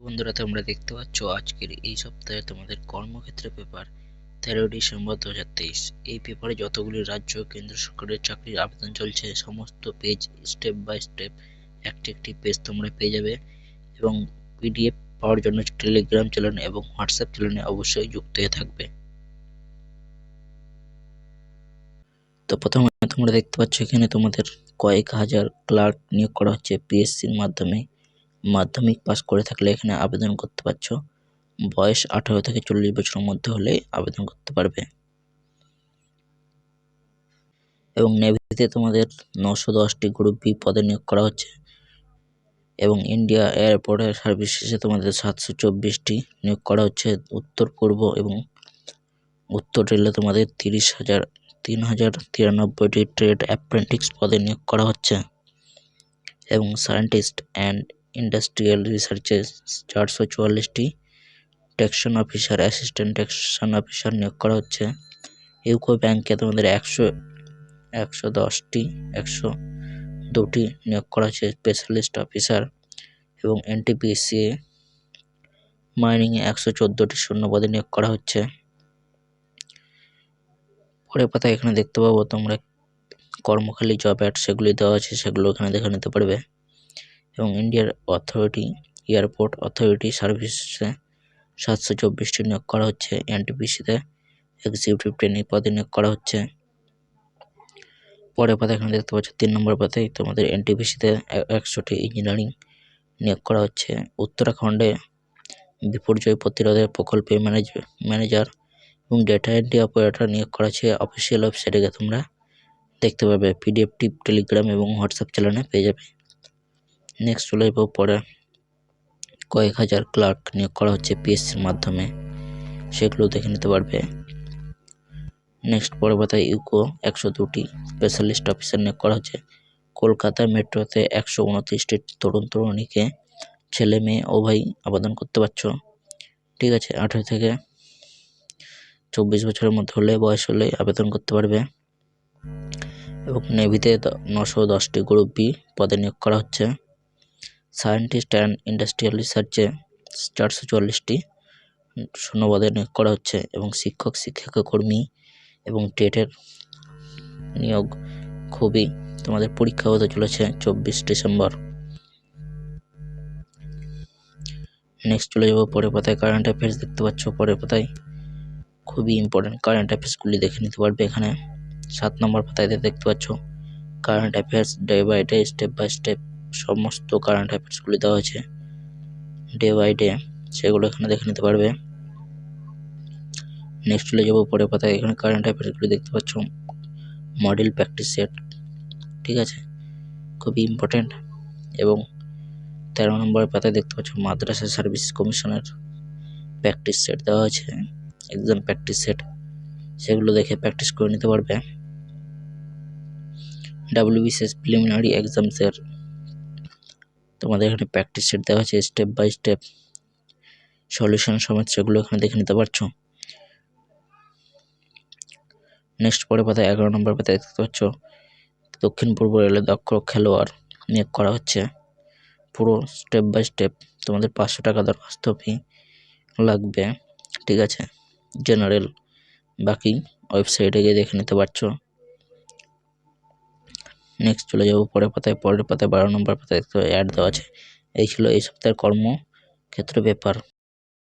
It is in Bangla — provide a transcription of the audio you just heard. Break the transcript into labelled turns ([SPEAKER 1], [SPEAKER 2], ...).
[SPEAKER 1] বন্ধুরা, তোমরা দেখতে পাচ্ছ আজকের এই সপ্তাহে তোমাদের কর্মক্ষেত্রে পেপার 13 ডিসেম্বর 2023। এই পেপারে যতগুলি রাজ্য কেন্দ্র সরকারের চাকরির আবেদন চলছে সমস্ত পেজ স্টেপ বাই স্টেপ একটি একটি পেজ তোমরা পেয়ে যাবে এবং পিডিএফ পাওয়ার জন্য টেলিগ্রাম চ্যানেল এবং হোয়াটসঅ্যাপ চ্যানেলে অবশ্যই যুক্ত হয়ে থাকবে। তো প্রথমে তোমরা দেখতে পাচ্ছ এখানে তোমাদের কয়েক হাজার ক্লার্ক নিয়োগ করা হচ্ছে পিএসসির মাধ্যমে। মাধ্যমিক পাস করে থাকলে এখানে আবেদন করতে পারছো। বয়স 18 থেকে 40 বছরের মধ্যে হলে আবেদন করতে পারবে। এবং নেভিতে তোমাদের 910টি গ্রুপ বি পদে নিয়োগ করা হচ্ছে এবং ইন্ডিয়া এয়ারপোর্টের সার্ভিসেসে তোমাদের 724টি নিয়োগ করা হচ্ছে। উত্তর পূর্ব এবং উত্তর রেলে তোমাদের 3,093টি ট্রেড অ্যাপ্রেন্টিস পদে নিয়োগ করা হচ্ছে এবং সায়েন্টিস্ট অ্যান্ড ইন্ডাস্ট্রিয়াল রিসার্চে 444টি taxon officer, assistant taxon officer নিয়োগ করা হচ্ছে। ইউকো ব্যাংকে তোমাদের 102টি নিয়োগ করা হচ্ছে স্পেশালিস্ট অফিসার এবং এনটিপিসি মাইনিংয়ে 114টি শূন্যপদে নিয়োগ করা হচ্ছে। পরের পাতা এখানে দেখতে পাবো তোমরা কর্মখালী জব অ্যাড সেগুলি দেওয়া আছে, সেগুলো এখানে দেখে নিতে পারবে। এবং ইন্ডিয়ার এয়ারপোর্ট অথরিটি সার্ভিসে 724টি নিয়োগ করা হচ্ছে। এনটিপিসিতে এক্সিকিউটিভ ট্রেনিং পদে নিয়োগ করা হচ্ছে। পরের পাতা এখানে দেখতে পাচ্ছ 3 নম্বর পাতায় তোমাদের এনটিপিসিতে 100টি ইঞ্জিনিয়ারিং নিয়োগ করা হচ্ছে। উত্তরাখণ্ডে বিপর্যয় প্রতিরোধের প্রকল্পে ম্যানেজার এবং ডেটা এন্ট্রি অপারেটর নিয়োগ করা হচ্ছে। অফিসিয়াল ওয়েবসাইটে গিয়ে তোমরা দেখতে পাবে, পিডিএফটি টেলিগ্রাম এবং হোয়াটসঅ্যাপ চ্যানেলে পেয়ে যাবে। নেক্সট চলে যাবো পরে কয়েক হাজার ক্লার্ক নিয়োগ করা হচ্ছে পিএসসির মাধ্যমে, সেগুলো দেখে নিতে পারবে। নেক্সট পরের পাতায় ইউকো 102টি স্পেশালিস্ট অফিসার নিয়োগ করা হচ্ছে। কলকাতা মেট্রোতে 129টি তরুণ তরুণীকে, ছেলে মেয়ে উভয়ই আবেদন করতে পারছো। ঠিক আছে, 18 থেকে 24 বছরের মধ্যে হলে বয়স হলে আবেদন করতে পারবে। এবং নেভিতে 910টি গ্রুপ বি পদে নিয়োগ করা হচ্ছে। সায়েন্টিস্ট অ্যান্ড ইন্ডাস্ট্রিয়াল রিসার্চে 444টি শূন্যপদে নিয়োগ করা হচ্ছে এবং শিক্ষক শিক্ষিকা কর্মী এবং টেটের নিয়োগ খুবই তোমাদের পরীক্ষা হতে চলেছে 24 ডিসেম্বর। নেক্সট চলে যাবো পরের পাতায় কারেন্ট অ্যাফেয়ার্স দেখতে পাচ্ছ। পরের পাতায় খুবই ইম্পর্টেন্ট কারেন্ট অ্যাফেয়ার্সগুলি দেখে নিতে পারবে। এখানে 7 নম্বর পাতায় দেখতে পাচ্ছ current affairs day by day, step by step সমস্ত কারেন্ট অ্যাফেয়ার্সগুলি দেওয়া আছে ডে বাই ডে, সেগুলো এখানে দেখে নিতে পারবে। নেক্সট চলে যাবো পরের পাতায়, এখানে কারেন্ট অ্যাফেয়ার্সগুলি দেখতে পাচ্ছ মডেল প্র্যাকটিস সেট। ঠিক আছে, খুবই ইম্পর্টেন্ট। এবং 13 নম্বর পাতায় দেখতে পাচ্ছ মাদ্রাসা সার্ভিস কমিশনের প্র্যাকটিস সেট দেওয়া আছে, এক্সাম প্র্যাকটিস সেট, সেগুলো দেখে প্র্যাকটিস করে নিতে পারবে। ডাব্লিউবিসিএস প্রিলিমিনারি এক্সামসের তোমাদের এখানে প্র্যাকটিস সেট দেওয়া আছে, স্টেপ বাই স্টেপ সলিউশন সমেত, সেগুলো এখানে দেখে নিতে পারছো। নেক্সট পরের পাতায় 11 নম্বর পাতায় দেখতে পাচ্ছ দক্ষিণ পূর্ব রেলে দক্ষ খেলোয়াড় নিয়োগ করা হচ্ছে। পুরো স্টেপ বাই স্টেপ তোমাদের 500 টাকা দরখাস্ত ফি লাগবে। ঠিক আছে, জেনারেল, বাকি ওয়েবসাইটে গিয়ে দেখে নিতে পারছো। নেক্সট চলে যাবো পরের পাতায় 12 নম্বর পাতায় অ্যাড দেওয়া আছে। এই ছিল এই সপ্তাহের কর্মক্ষেত্র পেপার।